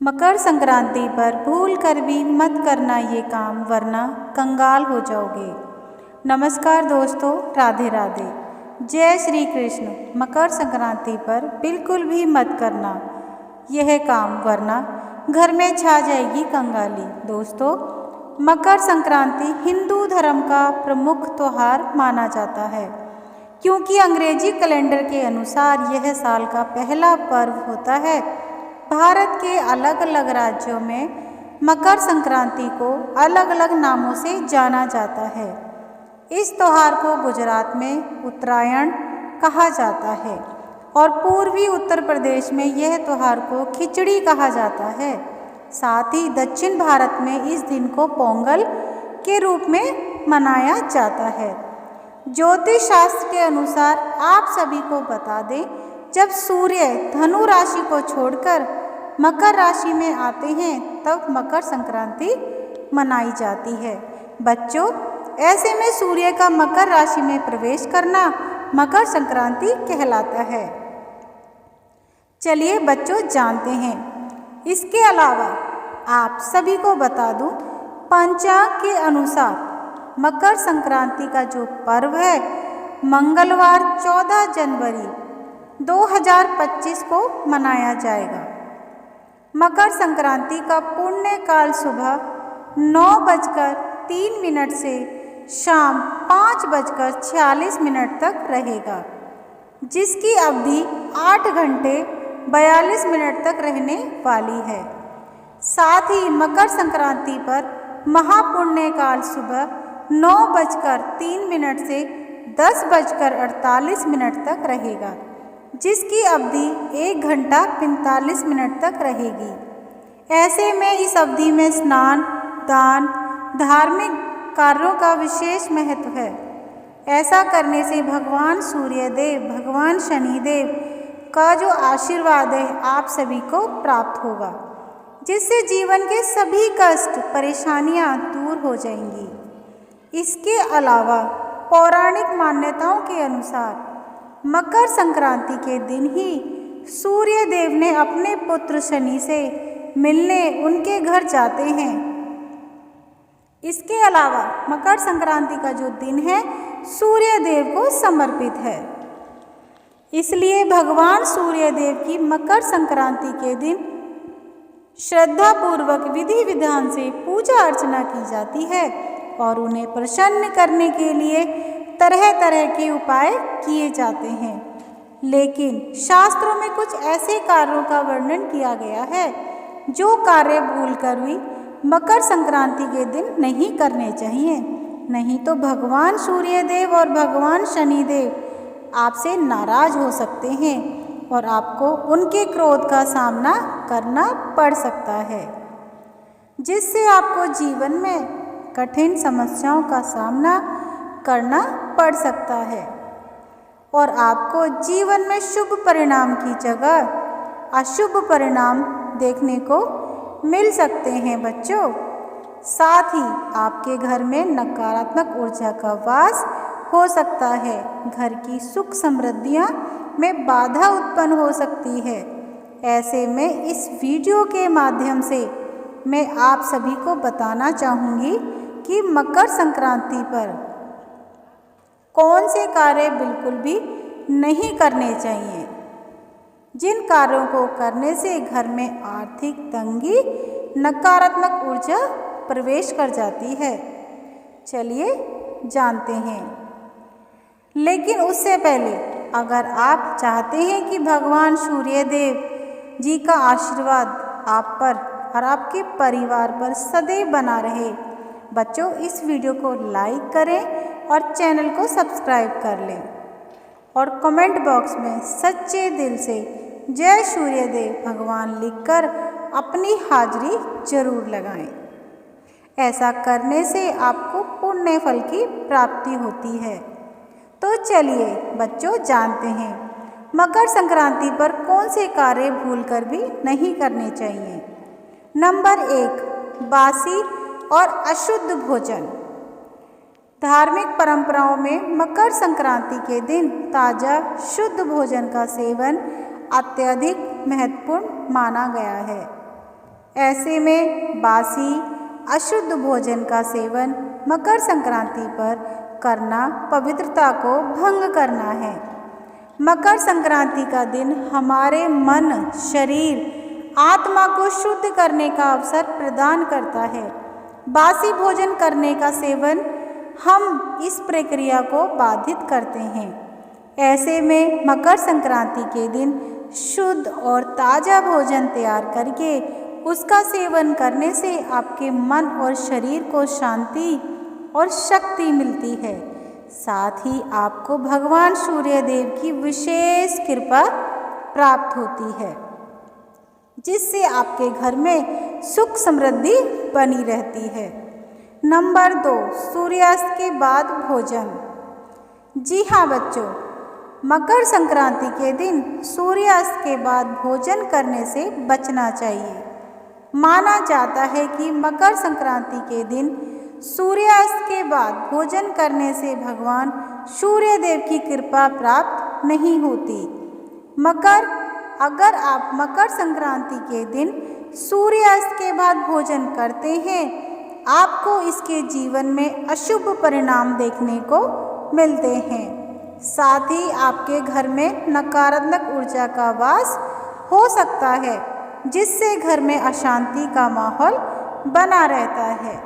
मकर संक्रांति पर भूल कर भी मत करना ये काम, वरना कंगाल हो जाओगे। नमस्कार दोस्तों, राधे राधे, जय श्री कृष्ण। मकर संक्रांति पर बिल्कुल भी मत करना यह काम, वरना घर में छा जाएगी कंगाली। दोस्तों, मकर संक्रांति हिंदू धर्म का प्रमुख त्योहार माना जाता है, क्योंकि अंग्रेजी कैलेंडर के अनुसार यह साल का पहला पर्व होता है। भारत के अलग अलग राज्यों में मकर संक्रांति को अलग अलग नामों से जाना जाता है। इस त्यौहार को गुजरात में उत्तरायण कहा जाता है और पूर्वी उत्तर प्रदेश में यह त्यौहार को खिचड़ी कहा जाता है। साथ ही दक्षिण भारत में इस दिन को पोंगल के रूप में मनाया जाता है। ज्योतिष शास्त्र के अनुसार आप सभी को बता दें, जब सूर्य धनु राशि को छोड़कर मकर राशि में आते हैं तब मकर संक्रांति मनाई जाती है। बच्चों, ऐसे में सूर्य का मकर राशि में प्रवेश करना मकर संक्रांति कहलाता है। चलिए बच्चों, जानते हैं। इसके अलावा आप सभी को बता दूं, पंचांग के अनुसार मकर संक्रांति का जो पर्व है मंगलवार 14 जनवरी 2025 को मनाया जाएगा। मकर संक्रांति का पुण्य काल सुबह 9:03 से शाम 5:46 तक रहेगा, जिसकी अवधि 8 घंटे 42 मिनट तक रहने वाली है। साथ ही मकर संक्रांति पर महापुण्य काल सुबह 9:03 से 10:48 तक रहेगा, जिसकी अवधि 1 घंटा 45 मिनट तक रहेगी। ऐसे में इस अवधि में स्नान, दान, धार्मिक कार्यों का विशेष महत्व है। ऐसा करने से भगवान सूर्यदेव, भगवान शनिदेव का जो आशीर्वाद है आप सभी को प्राप्त होगा, जिससे जीवन के सभी कष्ट, परेशानियां दूर हो जाएंगी। इसके अलावा पौराणिक मान्यताओं के अनुसार मकर संक्रांति के दिन ही सूर्य देव ने अपने पुत्र शनि से मिलने उनके घर जाते हैं। इसके अलावा मकर संक्रांति का जो दिन है सूर्य देव को समर्पित है, इसलिए भगवान सूर्य देव की मकर संक्रांति के दिन श्रद्धा पूर्वक विधि विधान से पूजा अर्चना की जाती है और उन्हें प्रसन्न करने के लिए तरह तरह के उपाय किए जाते हैं। लेकिन शास्त्रों में कुछ ऐसे कार्यों का वर्णन किया गया है जो कार्य भूलकर भी मकर संक्रांति के दिन नहीं करने चाहिए, नहीं तो भगवान सूर्यदेव और भगवान शनिदेव आपसे नाराज हो सकते हैं और आपको उनके क्रोध का सामना करना पड़ सकता है, जिससे आपको जीवन में कठिन समस्याओं का सामना करना पड़ सकता है और आपको जीवन में शुभ परिणाम की जगह अशुभ परिणाम देखने को मिल सकते हैं। बच्चों, साथ ही आपके घर में नकारात्मक ऊर्जा का वास हो सकता है। घर की सुख समृद्धियां में बाधा उत्पन्न हो सकती है। ऐसे में इस वीडियो के माध्यम से मैं आप सभी को बताना चाहूँगी कि मकर संक्रांति पर कौन से कार्य बिल्कुल भी नहीं करने चाहिए, जिन कार्यों को करने से घर में आर्थिक तंगी, नकारात्मक ऊर्जा प्रवेश कर जाती है। चलिए जानते हैं। लेकिन उससे पहले अगर आप चाहते हैं कि भगवान सूर्यदेव जी का आशीर्वाद आप पर और आपके परिवार पर सदैव बना रहे, बच्चों इस वीडियो को लाइक करें और चैनल को सब्सक्राइब कर लें और कमेंट बॉक्स में सच्चे दिल से जय सूर्यदेव भगवान लिखकर अपनी हाजिरी जरूर लगाएं। ऐसा करने से आपको पुण्य फल की प्राप्ति होती है। तो चलिए बच्चों, जानते हैं मकर संक्रांति पर कौन से कार्य भूलकर भी नहीं करने चाहिए। नंबर 1, बासी और अशुद्ध भोजन। धार्मिक परंपराओं में मकर संक्रांति के दिन ताज़ा शुद्ध भोजन का सेवन अत्यधिक महत्वपूर्ण माना गया है। ऐसे में बासी अशुद्ध भोजन का सेवन मकर संक्रांति पर करना पवित्रता को भंग करना है। मकर संक्रांति का दिन हमारे मन, शरीर, आत्मा को शुद्ध करने का अवसर प्रदान करता है। बासी भोजन करने का सेवन हम इस प्रक्रिया को बाधित करते हैं। ऐसे में मकर संक्रांति के दिन शुद्ध और ताज़ा भोजन तैयार करके उसका सेवन करने से आपके मन और शरीर को शांति और शक्ति मिलती है। साथ ही आपको भगवान सूर्य देव की विशेष कृपा प्राप्त होती है, जिससे आपके घर में सुख समृद्धि बनी रहती है। नंबर 2, सूर्यास्त के बाद भोजन। जी हाँ बच्चों, मकर संक्रांति के दिन सूर्यास्त के बाद भोजन करने से बचना चाहिए। माना जाता है कि मकर संक्रांति के दिन सूर्यास्त के बाद भोजन करने से भगवान सूर्य देव की कृपा प्राप्त नहीं होती। अगर आप मकर संक्रांति के दिन सूर्यास्त के बाद भोजन करते हैं, आपको इसके जीवन में अशुभ परिणाम देखने को मिलते हैं। साथ ही आपके घर में नकारात्मक ऊर्जा का वास हो सकता है, जिससे घर में अशांति का माहौल बना रहता है।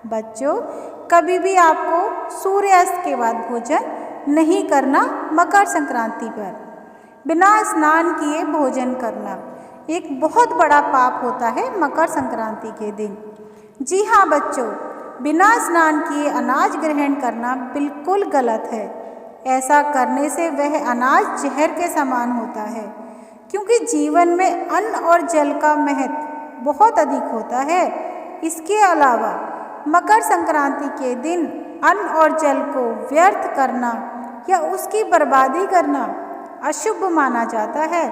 बच्चों, कभी भी आपको सूर्यास्त के बाद भोजन नहीं करना। मकर संक्रांति पर बिना स्नान किए भोजन करना एक बहुत बड़ा पाप होता है मकर संक्रांति के दिन। जी हाँ बच्चों, बिना स्नान किए अनाज ग्रहण करना बिल्कुल गलत है। ऐसा करने से वह अनाज जहर के समान होता है, क्योंकि जीवन में अन्न और जल का महत्व बहुत अधिक होता है। इसके अलावा मकर संक्रांति के दिन अन्न और जल को व्यर्थ करना या उसकी बर्बादी करना अशुभ माना जाता है।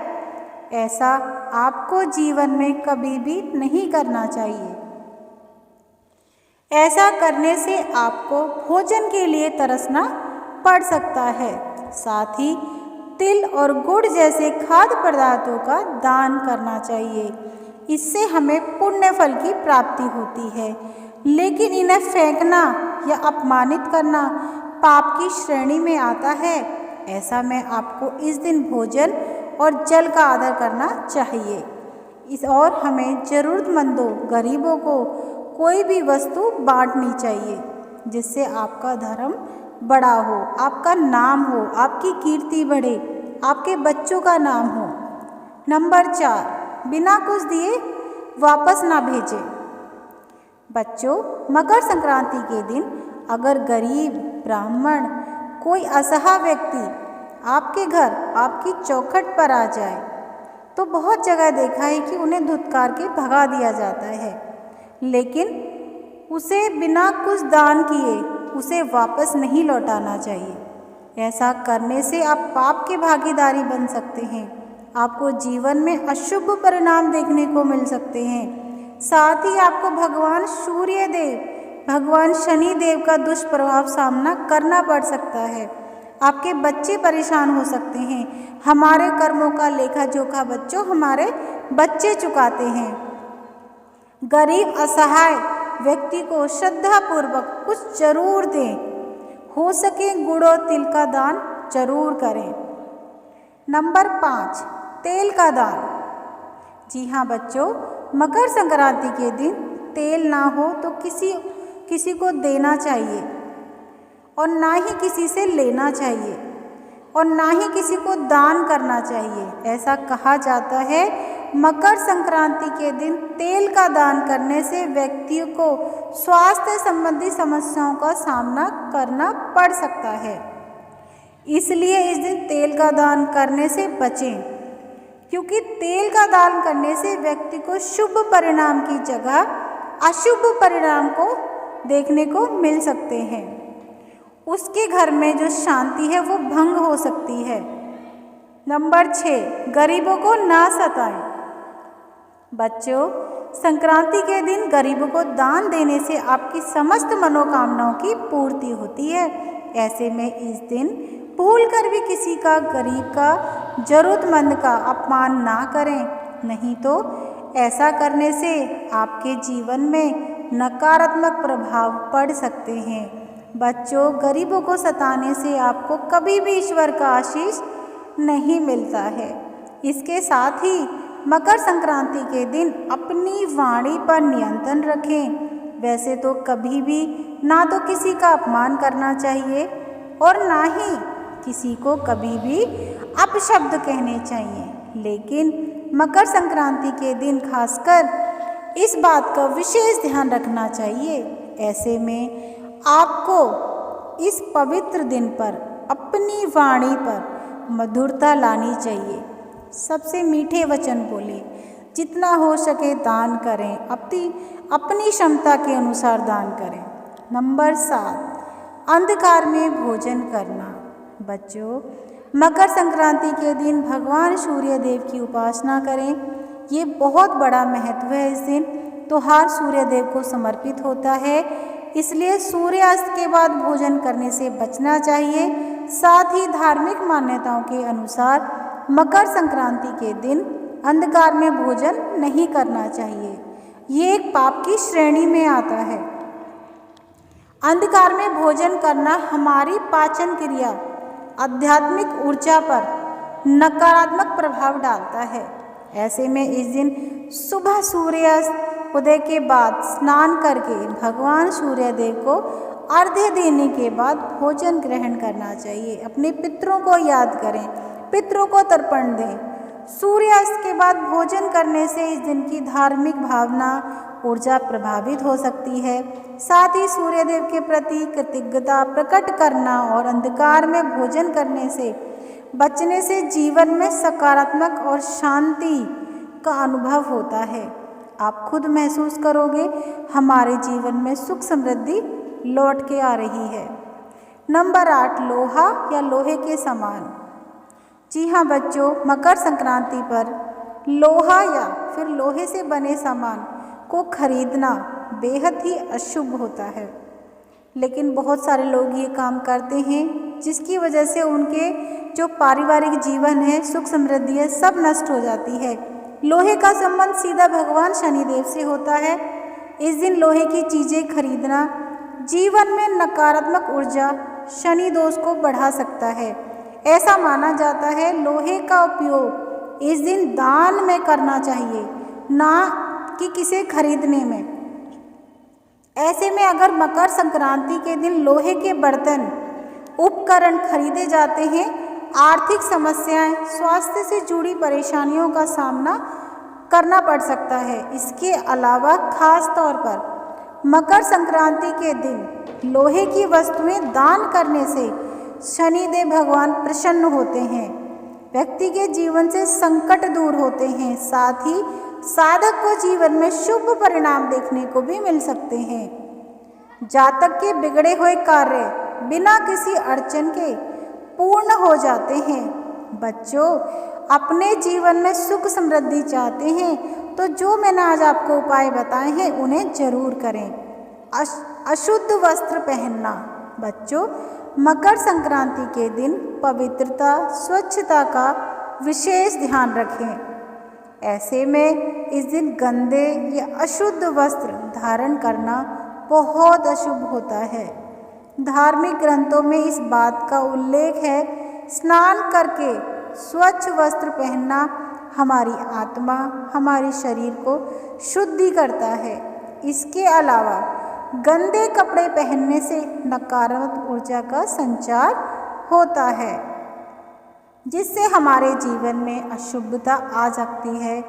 ऐसा आपको जीवन में कभी भी नहीं करना चाहिए। ऐसा करने से आपको भोजन के लिए तरसना पड़ सकता है। साथ ही तिल और गुड़ जैसे खाद्य पदार्थों का दान करना चाहिए। इससे हमें पुण्य फल की प्राप्ति होती है, लेकिन इन्हें फेंकना या अपमानित करना पाप की श्रेणी में आता है। ऐसा में आपको इस दिन भोजन और जल का आदर करना चाहिए। और हमें ज़रूरतमंदों, गरीबों को कोई भी वस्तु बांटनी चाहिए, जिससे आपका धर्म बड़ा हो, आपका नाम हो, आपकी कीर्ति बढ़े, आपके बच्चों का नाम हो। नंबर 4, बिना कुछ दिए वापस ना भेजें। बच्चों, मकर संक्रांति के दिन अगर गरीब, ब्राह्मण, कोई असहाय व्यक्ति आपके घर, आपकी चौखट पर आ जाए, तो बहुत जगह देखा है कि उन्हें धुतकार के भगा दिया जाता है, लेकिन उसे बिना कुछ दान किए उसे वापस नहीं लौटाना चाहिए। ऐसा करने से आप पाप की भागीदारी बन सकते हैं। आपको जीवन में अशुभ परिणाम देखने को मिल सकते हैं। साथ ही आपको भगवान सूर्य देव, भगवान शनि देव का दुष्प्रभाव सामना करना पड़ सकता है। आपके बच्चे परेशान हो सकते हैं। हमारे कर्मों का लेखा जोखा बच्चों हमारे बच्चे चुकाते हैं। गरीब असहाय व्यक्ति को श्रद्धापूर्वक कुछ जरूर दें। हो सके गुड़ और तिल का दान जरूर करें। नंबर 5, तेल का दान। जी हाँ बच्चों, मकर संक्रांति के दिन तेल ना हो तो किसी को देना चाहिए, और ना ही किसी से लेना चाहिए, और ना ही किसी को दान करना चाहिए। ऐसा कहा जाता है, मकर संक्रांति के दिन तेल का दान करने से व्यक्ति को स्वास्थ्य संबंधी समस्याओं का सामना करना पड़ सकता है। इसलिए इस दिन तेल का दान करने से बचें, क्योंकि तेल का दान करने से व्यक्ति को शुभ परिणाम की जगह अशुभ परिणाम को देखने को मिल सकते हैं। उसके घर में जो शांति है वो भंग हो सकती है। नंबर 6, गरीबों को ना सताएं। बच्चों, संक्रांति के दिन गरीबों को दान देने से आपकी समस्त मनोकामनाओं की पूर्ति होती है। ऐसे में इस दिन भूलकर भी किसी का, गरीब का, जरूरतमंद का अपमान ना करें, नहीं तो ऐसा करने से आपके जीवन में नकारात्मक प्रभाव पड़ सकते हैं। बच्चों, गरीबों को सताने से आपको कभी भी ईश्वर का आशीष नहीं मिलता है। इसके साथ ही मकर संक्रांति के दिन अपनी वाणी पर नियंत्रण रखें। वैसे तो कभी भी ना तो किसी का अपमान करना चाहिए और ना ही किसी को कभी भी अपशब्द कहने चाहिए, लेकिन मकर संक्रांति के दिन खासकर इस बात का विशेष ध्यान रखना चाहिए। ऐसे में आपको इस पवित्र दिन पर अपनी वाणी पर मधुरता लानी चाहिए। सबसे मीठे वचन बोले, जितना हो सके दान करें, अपनी क्षमता के अनुसार दान करें। नंबर 7, अंधकार में भोजन करना। बच्चों, मकर संक्रांति के दिन भगवान सूर्य देव की उपासना करें। ये बहुत बड़ा महत्व है। इस दिन त्योहार सूर्य देव को समर्पित होता है, इसलिए सूर्यास्त के बाद भोजन करने से बचना चाहिए। साथ ही धार्मिक मान्यताओं के अनुसार मकर संक्रांति के दिन अंधकार में भोजन नहीं करना चाहिए। ये एक पाप की श्रेणी में आता है। अंधकार में भोजन करना हमारी पाचन क्रिया, आध्यात्मिक ऊर्जा पर नकारात्मक प्रभाव डालता है। ऐसे में इस दिन सुबह सूर्यास्त उदय के बाद स्नान करके भगवान सूर्य देव को अर्घ्य देने के बाद भोजन ग्रहण करना चाहिए। अपने पितरों को याद करें, पितरों को तर्पण दें। सूर्यास्त के बाद भोजन करने से इस दिन की धार्मिक भावना, ऊर्जा प्रभावित हो सकती है। साथ ही सूर्यदेव के प्रति कृतज्ञता प्रकट करना और अंधकार में भोजन करने से बचने से जीवन में सकारात्मक और शांति का अनुभव होता है। आप खुद महसूस करोगे हमारे जीवन में सुख समृद्धि लौट के आ रही है। नंबर 8, लोहा या लोहे के सामान। जी हाँ बच्चों, मकर संक्रांति पर लोहा या फिर लोहे से बने सामान को खरीदना बेहद ही अशुभ होता है, लेकिन बहुत सारे लोग ये काम करते हैं, जिसकी वजह से उनके जो पारिवारिक जीवन है, सुख समृद्धि है, सब नष्ट हो जाती है। लोहे का संबंध सीधा भगवान शनिदेव से होता है। इस दिन लोहे की चीज़ें खरीदना जीवन में नकारात्मक ऊर्जा, शनि दोष को बढ़ा सकता है। ऐसा माना जाता है लोहे का उपयोग इस दिन दान में करना चाहिए, ना कि किसे खरीदने में। ऐसे में अगर मकर संक्रांति के दिन लोहे के बर्तन, उपकरण खरीदे जाते हैं, आर्थिक समस्याएं, स्वास्थ्य से जुड़ी परेशानियों का सामना करना पड़ सकता है। इसके अलावा खास तौर पर मकर संक्रांति के दिन लोहे की वस्तुएं दान करने से शनिदेव भगवान प्रसन्न होते हैं, व्यक्ति के जीवन से संकट दूर होते हैं। साथ ही साधक को जीवन में शुभ परिणाम देखने को भी मिल सकते हैं। जातक के बिगड़े हुए कार्य बिना किसी अड़चन के पूर्ण हो जाते हैं। बच्चों, अपने जीवन में सुख समृद्धि चाहते हैं तो जो मैंने आज आपको उपाय बताए हैं उन्हें जरूर करें। अशुद्ध वस्त्र पहनना। बच्चों, मकर संक्रांति के दिन पवित्रता, स्वच्छता का विशेष ध्यान रखें। ऐसे में इस दिन गंदे या अशुद्ध वस्त्र धारण करना बहुत अशुभ होता है। धार्मिक ग्रंथों में इस बात का उल्लेख है, स्नान करके स्वच्छ वस्त्र पहनना हमारी आत्मा, हमारे शरीर को शुद्धि करता है। इसके अलावा गंदे कपड़े पहनने से नकारात्मक ऊर्जा का संचार होता है, जिससे हमारे जीवन में अशुभता आ सकती है।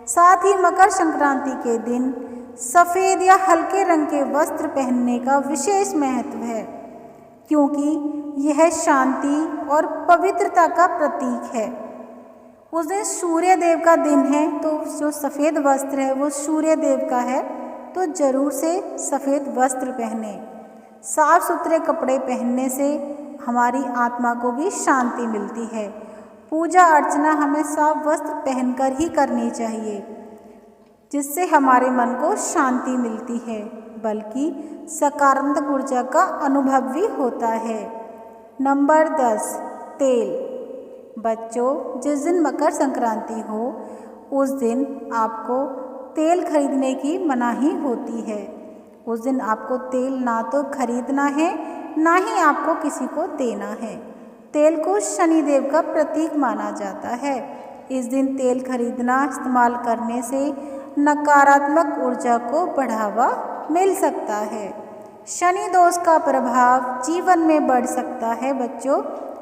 साथ ही मकर संक्रांति के दिन सफ़ेद या हल्के रंग के वस्त्र पहनने का विशेष महत्व है, क्योंकि यह शांति और पवित्रता का प्रतीक है। उस दिन सूर्य देव का दिन है, तो जो सफ़ेद वस्त्र है वो सूर्य देव का है, तो जरूर से सफ़ेद वस्त्र पहने। साफ सुथरे कपड़े पहनने से हमारी आत्मा को भी शांति मिलती है। पूजा अर्चना हमें साफ वस्त्र पहनकर ही करनी चाहिए, जिससे हमारे मन को शांति मिलती है, बल्कि सकारात्मक ऊर्जा का अनुभव भी होता है। नंबर 10, तेल। बच्चों, जिस दिन मकर संक्रांति हो उस दिन आपको तेल खरीदने की मनाही होती है। उस दिन आपको तेल ना तो खरीदना है, ना ही आपको किसी को देना है। तेल को शनिदेव का प्रतीक माना जाता है। इस दिन तेल खरीदना, इस्तेमाल करने से नकारात्मक ऊर्जा को बढ़ावा मिल सकता है। शनि दोष का प्रभाव जीवन में बढ़ सकता है बच्चों।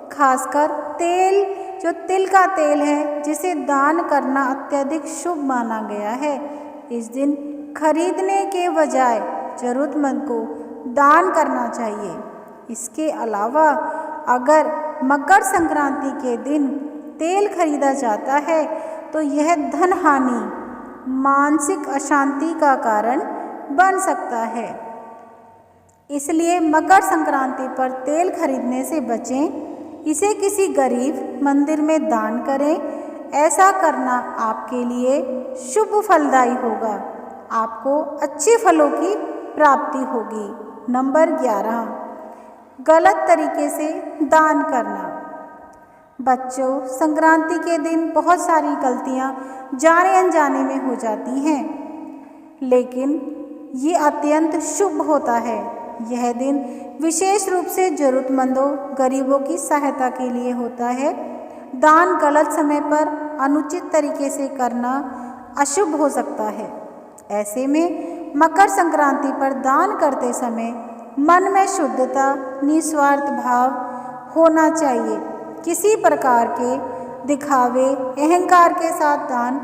खासकर तेल, जो तिल का तेल है, जिसे दान करना अत्यधिक शुभ माना गया है। इस दिन खरीदने के बजाय जरूरतमंद को दान करना चाहिए। इसके अलावा अगर मकर संक्रांति के दिन तेल खरीदा जाता है तो यह धन हानि, मानसिक अशांति का कारण बन सकता है। इसलिए मकर संक्रांति पर तेल खरीदने से बचें। इसे किसी गरीब मंदिर में दान करें। ऐसा करना आपके लिए शुभ फलदायी होगा। आपको अच्छे फलों की प्राप्ति होगी। नंबर 11, गलत तरीके से दान करना। बच्चों, संक्रांति के दिन बहुत सारी गलतियां जाने अनजाने में हो जाती हैं, लेकिन ये अत्यंत शुभ होता है। यह दिन विशेष रूप से जरूरतमंदों, गरीबों की सहायता के लिए होता है। दान गलत समय पर अनुचित तरीके से करना अशुभ हो सकता है। ऐसे में मकर संक्रांति पर दान करते समय मन में शुद्धता, निस्वार्थ भाव होना चाहिए। किसी प्रकार के दिखावे, अहंकार के साथ दान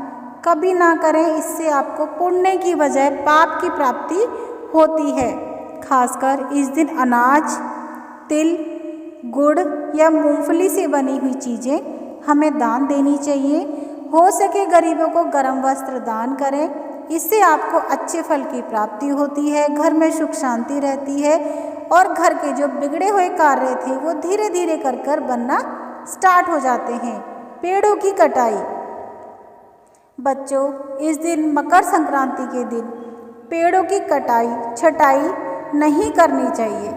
कभी ना करें। इससे आपको पुण्य की बजाय पाप की प्राप्ति होती है। खासकर इस दिन अनाज, तिल, गुड़ या मूंगफली से बनी हुई चीज़ें हमें दान देनी चाहिए। हो सके गरीबों को गर्म वस्त्र दान करें। इससे आपको अच्छे फल की प्राप्ति होती है, घर में सुख शांति रहती है और घर के जो बिगड़े हुए कार्य थे वो धीरे धीरे कर बनना स्टार्ट हो जाते हैं। पेड़ों की कटाई। बच्चों, इस दिन मकर संक्रांति के दिन पेड़ों की कटाई, छटाई नहीं करनी चाहिए।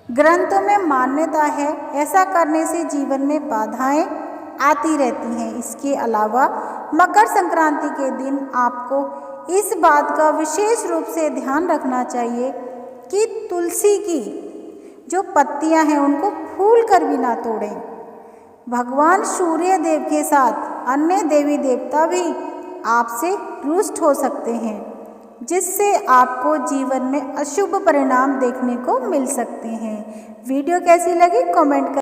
ग्रंथों में मान्यता है ऐसा करने से जीवन में बाधाएं आती रहती हैं। इसके अलावा मकर संक्रांति के दिन आपको इस बात का विशेष रूप से ध्यान रखना चाहिए कि तुलसी की जो पत्तियां हैं उनको फूल कर भी ना तोड़ें। भगवान सूर्य देव के साथ अन्य देवी देवता भी आपसे रुष्ट हो सकते हैं, जिससे आपको जीवन में अशुभ परिणाम देखने को मिल सकते हैं। वीडियो कैसी लगी कमेंट कर